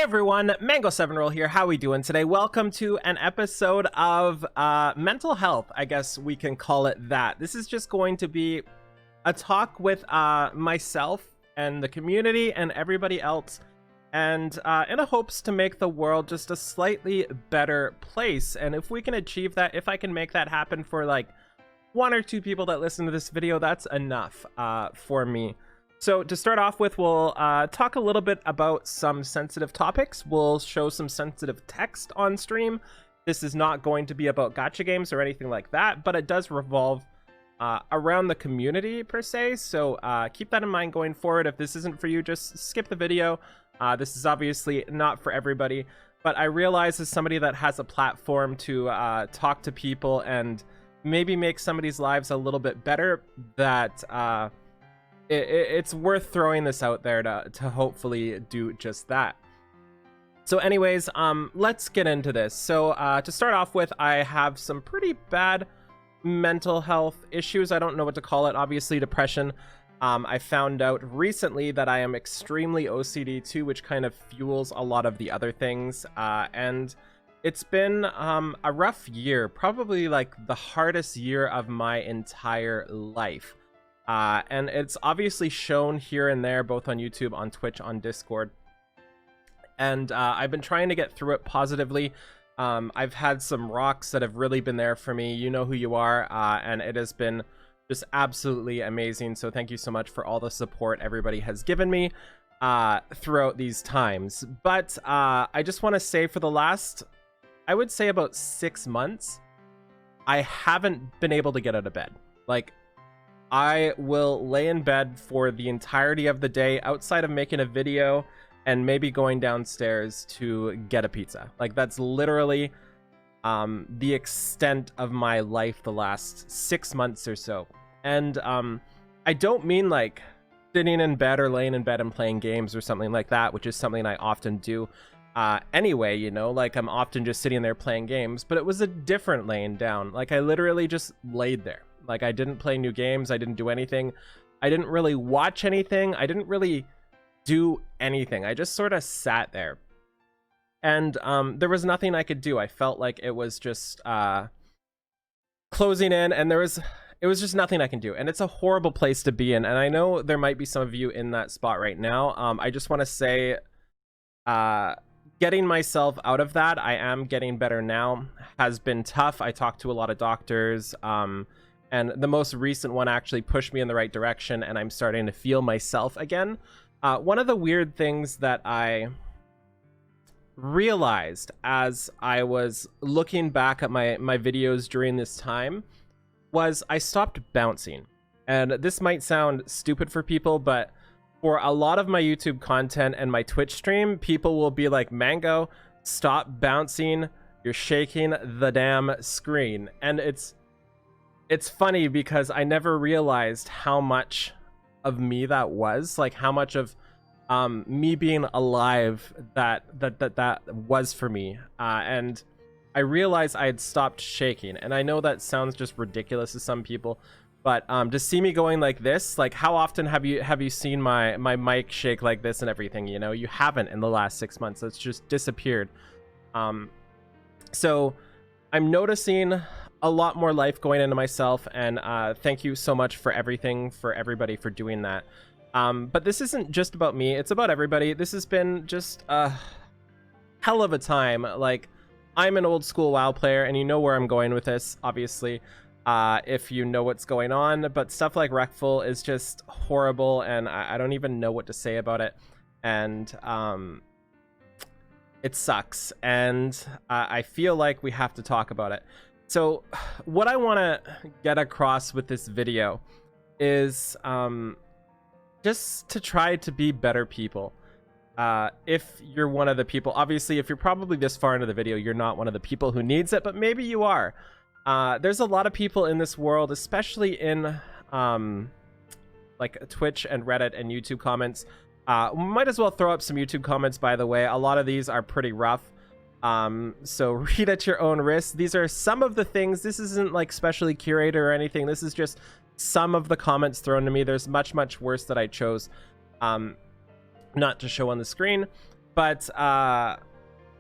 Everyone, Mango7Roll here. How we doing today? Welcome to an episode of mental health. I guess we can call it that. This is just going to be a talk with myself and the community and everybody else, and in a hopes to make the world just a slightly better place. And if we can achieve that, if I can make that happen for like one or two people that listen to this video, that's enough for me. So to start off with, we'll talk a little bit about some sensitive topics. We'll show some sensitive text on stream. This is not going to be about gacha games or anything like that, but it does revolve around the community per se. So keep that in mind going forward. If this isn't for you, just skip the video. This is obviously not for everybody, but I realize as somebody that has a platform to talk to people and maybe make somebody's lives a little bit better, that it's worth throwing this out there to hopefully do just that. So anyways, let's get into this. So to start off with, I have some pretty bad mental health issues. I don't know what to call it. Obviously depression. I found out recently that I am extremely OCD too, which kind of fuels a lot of the other things. And it's been a rough year, probably like the hardest year of my entire life. And it's obviously shown here and there, both on YouTube, on Twitch, on Discord. And I've been trying to get through it positively. I've had some rocks that have really been there for me. You know who you are. And it has been just absolutely amazing. So thank you so much for all the support everybody has given me throughout these times. But I just want to say for the last, I would say about 6 months, I haven't been able to get out of bed. Like, I will lay in bed for the entirety of the day outside of making a video and maybe going downstairs to get a pizza. Like, that's literally the extent of my life the last 6 months or so. And I don't mean like sitting in bed or laying in bed and playing games or something like that, which is something I often do anyway, you know, like I'm often just sitting there playing games, but it was a different laying down. Like, I literally just laid there. Like, I didn't play new games. I didn't do anything. I didn't really watch anything. I didn't really do anything. I just sort of sat there. And there was nothing I could do. I felt like it was just closing in, and it was just nothing I can do. And it's a horrible place to be in. And I know there might be some of you in that spot right now. I just want to say, getting myself out of that, I am getting better now, has been tough. I talked to a lot of doctors. And the most recent one actually pushed me in the right direction, and I'm starting to feel myself again. One of the weird things that I realized as I was looking back at my videos during this time was I stopped bouncing. And this might sound stupid for people, but for a lot of my YouTube content and my Twitch stream, people will be like, Mango, stop bouncing. You're shaking the damn screen. And it's funny because I never realized how much of me that was, like how much of me being alive that was for me. And I realized I had stopped shaking. And I know that sounds just ridiculous to some people, but to see me going like this, like how often have you seen my mic shake like this and everything? You know, you haven't in the last 6 months. It's just disappeared. So I'm noticing a lot more life going into myself, and thank you so much for everything, for everybody for doing that. But this isn't just about me, it's about everybody. This has been just a hell of a time. Like, I'm an old school WoW player, and you know where I'm going with this, obviously, if you know what's going on, but stuff like Wreckful is just horrible, and I don't even know what to say about it. And it sucks, and I feel like we have to talk about it. So what I want to get across with this video is just to try to be better people. If you're one of the people, obviously, if you're probably this far into the video, you're not one of the people who needs it, but maybe you are. There's a lot of people in this world, especially in like Twitch and Reddit and YouTube comments. Might as well throw up some YouTube comments, by the way. A lot of these are pretty rough. So read at your own risk. These are some of the things. This isn't like specially curated or anything. This is just some of the comments thrown to me. There's much worse that I chose not to show on the screen. But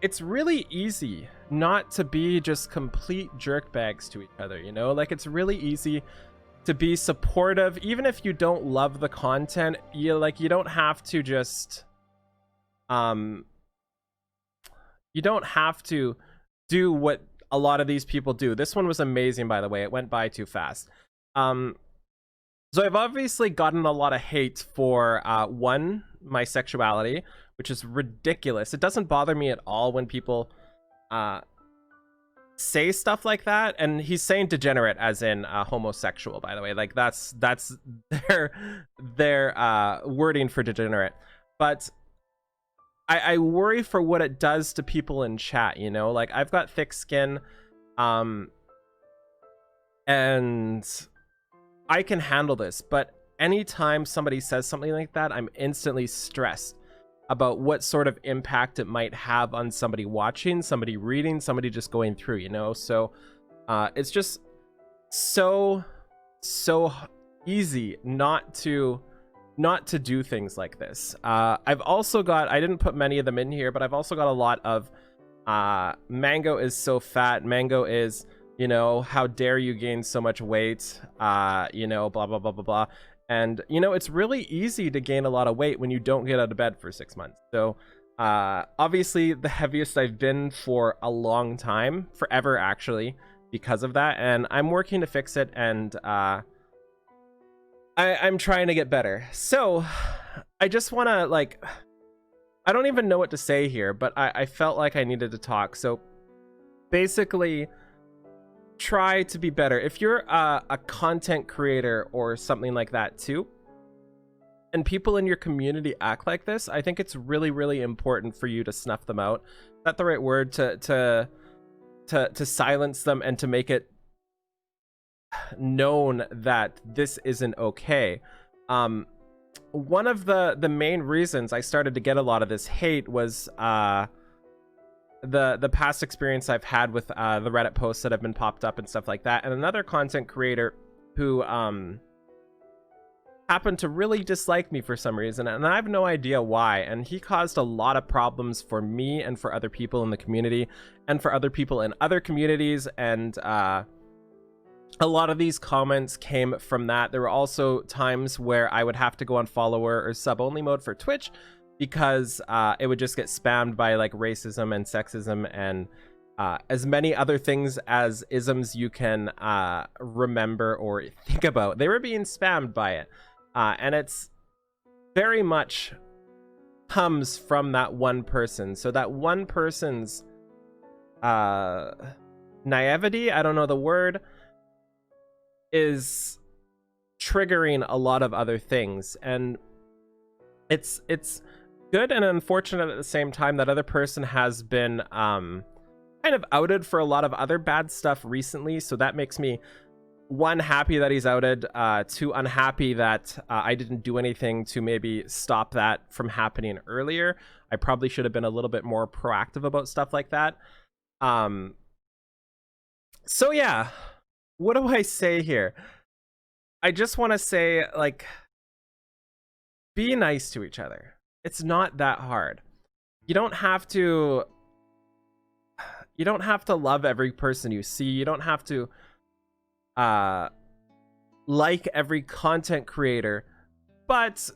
it's really easy not to be just complete jerkbags to each other, you know? Like, it's really easy to be supportive, even if you don't love the content. You don't have to just you don't have to do what a lot of these people do. This one was amazing, by the way. It went by too fast. So I've obviously gotten a lot of hate for one, my sexuality, which is ridiculous. It doesn't bother me at all when people say stuff like that. And he's saying degenerate as in homosexual, by the way. Like, that's their wording for degenerate. But I worry for what it does to people in chat, you know? Like, I've got thick skin, and I can handle this, but anytime somebody says something like that, I'm instantly stressed about what sort of impact it might have on somebody watching, somebody reading, somebody just going through, you know? So it's just so easy not to do things like this. I've also got, I didn't put many of them in here, but I've also got a lot of Mango is so fat, Mango is, you know, how dare you gain so much weight, you know, blah blah blah blah blah. And you know, it's really easy to gain a lot of weight when you don't get out of bed for 6 months. So obviously the heaviest I've been for a long time, forever actually, because of that, and I'm working to fix it, and I'm trying to get better. So I just want to, like, I don't even know what to say here, but I felt like I needed to talk. So basically, try to be better. If you're a content creator or something like that too, and people in your community act like this, I think it's really, really important for you to snuff them out. Is that the right word? To silence them and to make it known that this isn't okay. One of the main reasons I started to get a lot of this hate was the past experience I've had with the Reddit posts that have been popped up and stuff like that, and another content creator who happened to really dislike me for some reason, and I have no idea why, and he caused a lot of problems for me and for other people in the community and for other people in other communities, and a lot of these comments came from that. There were also times where I would have to go on follower or sub only mode for Twitch because it would just get spammed by like racism and sexism and as many other things as isms you can remember or think about. They were being spammed by it, and it's very much comes from that one person. So that one person's naivety, I don't know the word, is triggering a lot of other things, and it's good and unfortunate at the same time. That other person has been kind of outed for a lot of other bad stuff recently, so that makes me, one, happy that he's outed, two, unhappy that I didn't do anything to maybe stop that from happening earlier. I probably should have been a little bit more proactive about stuff like that. So yeah, what do I say here? I just want to say, like, be nice to each other. It's not that hard. You don't have to love every person you see. You don't have to like every content creator, but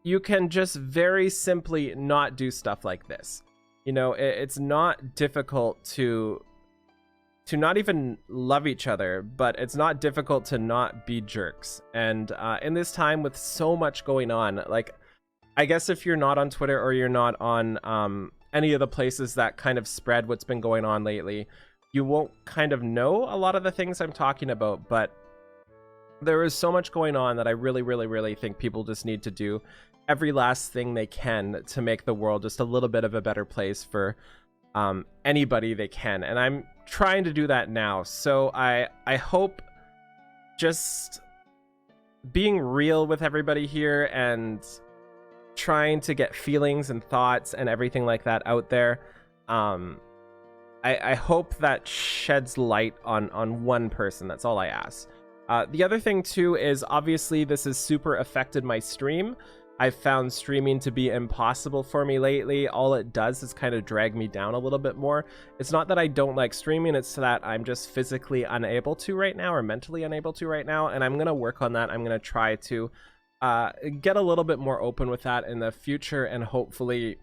you can just very simply not do stuff like this. You know, it's not difficult to not even love each other, but it's not difficult to not be jerks. And in this time with so much going on, like, I guess if you're not on Twitter or you're not on any of the places that kind of spread what's been going on lately, you won't kind of know a lot of the things I'm talking about. But there is so much going on that I really, really, really think people just need to do every last thing they can to make the world just a little bit of a better place for anybody they can, and I'm trying to do that now. So I hope just being real with everybody here and trying to get feelings and thoughts and everything like that out there, I hope that sheds light on one person. That's all I ask. The other thing too is, obviously this has super affected my stream. I've found streaming to be impossible for me lately. All it does is kind of drag me down a little bit more. It's not that I don't like streaming, it's that I'm just physically unable to right now, or mentally unable to right now, and I'm gonna work on that. I'm gonna try to get a little bit more open with that in the future, and hopefully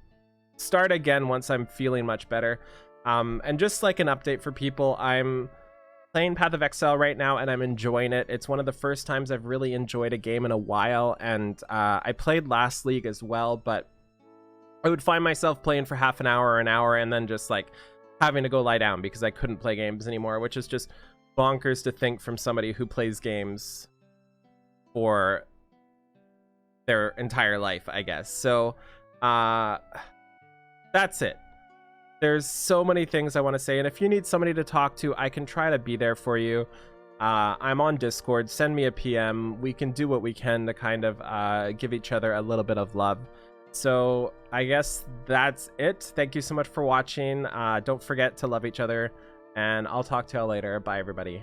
start again once I'm feeling much better. And just like an update for people, I'm playing Path of Exile right now, and I'm enjoying it. It's one of the first times I've really enjoyed a game in a while, and I played last League as well, but I would find myself playing for half an hour or an hour and then just like having to go lie down because I couldn't play games anymore, which is just bonkers to think from somebody who plays games for their entire life, I guess. So that's it. There's so many things I want to say, and if you need somebody to talk to, I can try to be there for you. I'm on Discord. Send me a PM. We can do what we can to kind of give each other a little bit of love. So I guess that's it. Thank you so much for watching. Don't forget to love each other, and I'll talk to y'all later. Bye, everybody.